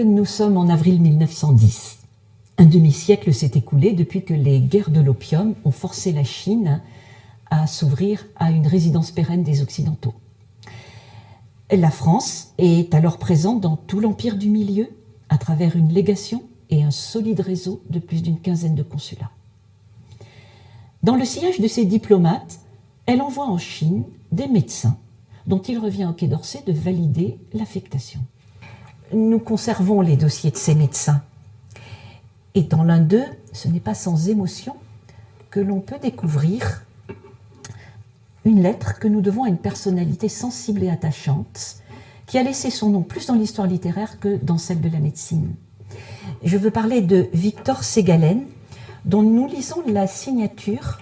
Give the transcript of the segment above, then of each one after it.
Nous sommes en avril 1910. Un demi-siècle s'est écoulé depuis que les guerres de l'opium ont forcé la Chine à s'ouvrir à une résidence pérenne des Occidentaux. La France est alors présente dans tout l'Empire du Milieu à travers une légation et un solide réseau de plus d'une quinzaine de consulats. Dans le sillage de ses diplomates, elle envoie en Chine des médecins dont il revient au Quai d'Orsay de valider l'affectation. Nous conservons les dossiers de ces médecins. Et dans l'un d'eux, ce n'est pas sans émotion que l'on peut découvrir une lettre que nous devons à une personnalité sensible et attachante qui a laissé son nom plus dans l'histoire littéraire que dans celle de la médecine. Je veux parler de Victor Ségalen, dont nous lisons la signature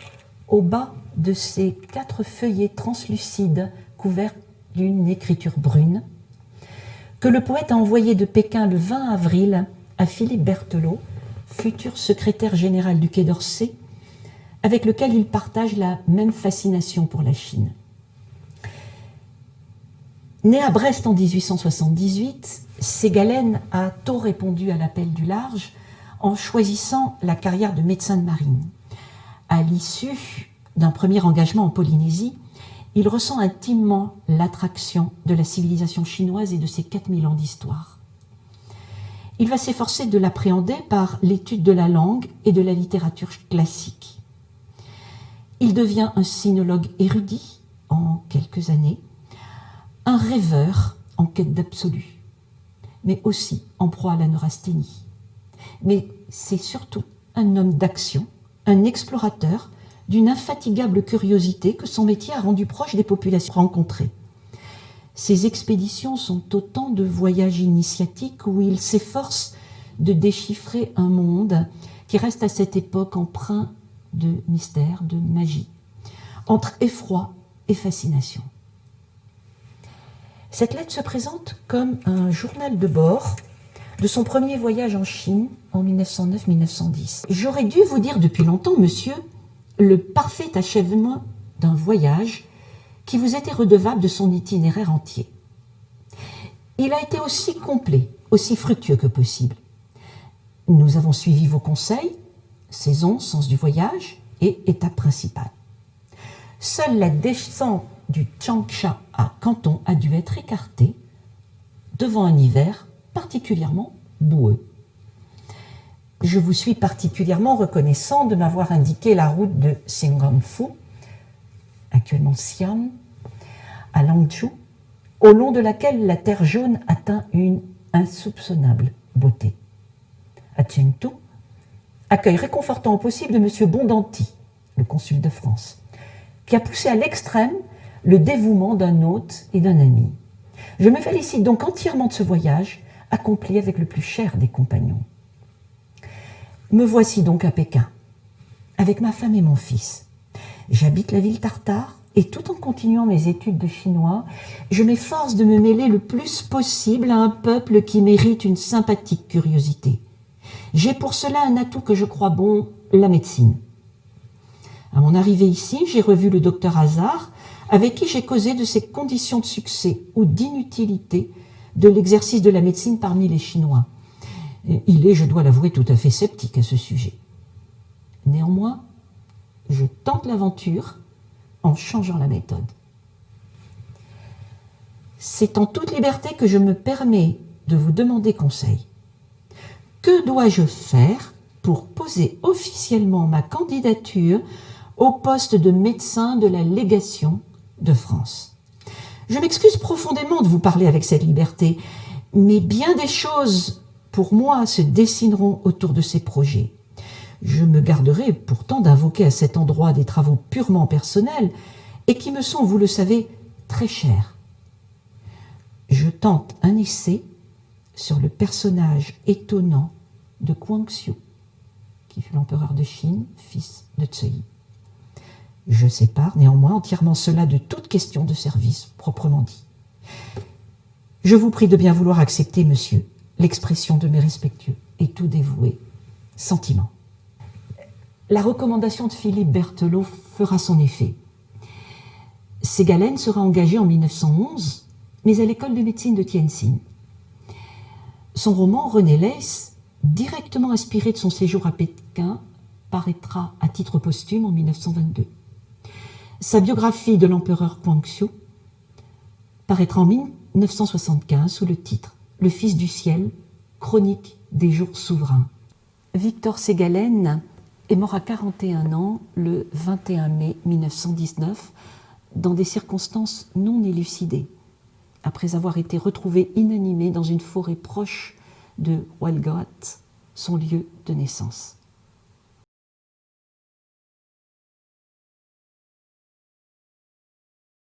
au bas de ces 4 feuillets translucides couverts d'une écriture brune, que le poète a envoyé de Pékin le 20 avril à Philippe Berthelot, futur secrétaire général du Quai d'Orsay, avec lequel il partage la même fascination pour la Chine. Né à Brest en 1878, Ségalen a tôt répondu à l'appel du large en choisissant la carrière de médecin de marine. À l'issue d'un premier engagement en Polynésie, il ressent intimement l'attraction de la civilisation chinoise et de ses 4000 ans d'histoire. Il va s'efforcer de l'appréhender par l'étude de la langue et de la littérature classique. Il devient un sinologue érudit en quelques années, un rêveur en quête d'absolu, mais aussi en proie à la neurasthénie. Mais c'est surtout un homme d'action, un explorateur d'une infatigable curiosité que son métier a rendu proche des populations rencontrées. Ses expéditions sont autant de voyages initiatiques où il s'efforce de déchiffrer un monde qui reste à cette époque empreint de mystère, de magie, entre effroi et fascination. Cette lettre se présente comme un journal de bord de son premier voyage en Chine en 1909-1910. J'aurais dû vous dire depuis longtemps, monsieur, le parfait achèvement d'un voyage qui vous était redevable de son itinéraire entier. Il a été aussi complet, aussi fructueux que possible. Nous avons suivi vos conseils, saison, sens du voyage et étape principale. Seule la descente du Changsha à Canton a dû être écartée devant un hiver particulièrement boueux. Je vous suis particulièrement reconnaissant de m'avoir indiqué la route de Sengangfu, actuellement Xi'an, à Langzhou, au long de laquelle la terre jaune atteint une insoupçonnable beauté. À Chengdu, accueil réconfortant au possible de M. Bondanti, le consul de France, qui a poussé à l'extrême le dévouement d'un hôte et d'un ami. Je me félicite donc entièrement de ce voyage, accompli avec le plus cher des compagnons. Me voici donc à Pékin, avec ma femme et mon fils. J'habite la ville tartare et tout en continuant mes études de chinois, je m'efforce de me mêler le plus possible à un peuple qui mérite une sympathique curiosité. J'ai pour cela un atout que je crois bon, la médecine. À mon arrivée ici, j'ai revu le docteur Hazard, avec qui j'ai causé de ses conditions de succès ou d'inutilité de l'exercice de la médecine parmi les Chinois. Il est, je dois l'avouer, tout à fait sceptique à ce sujet. Néanmoins, je tente l'aventure en changeant la méthode. C'est en toute liberté que je me permets de vous demander conseil. Que dois-je faire pour poser officiellement ma candidature au poste de médecin de la légation de France? Je m'excuse profondément de vous parler avec cette liberté, mais bien des choses pour moi se dessineront autour de ces projets. Je me garderai pourtant d'invoquer à cet endroit des travaux purement personnels et qui me sont, vous le savez, très chers. Je tente un essai sur le personnage étonnant de Guangxu, qui fut l'empereur de Chine, fils de Tsui. Je sépare néanmoins entièrement cela de toute question de service proprement dit. Je vous prie de bien vouloir accepter, monsieur, l'expression de mes respectueux et tout dévoués sentiments. La recommandation de Philippe Berthelot fera son effet. Ségalen sera engagé en 1911, mais à l'école de médecine de Tientsin. Son roman René Leyss, directement inspiré de son séjour à Pékin, paraîtra à titre posthume en 1922. Sa biographie de l'empereur Guangxu paraîtra en 1975 sous le titre « Le Fils du ciel, chronique des jours souverains ». Victor Ségalen est mort à 41 ans le 21 mai 1919 dans des circonstances non élucidées, après avoir été retrouvé inanimé dans une forêt proche de Walgott, son lieu de naissance.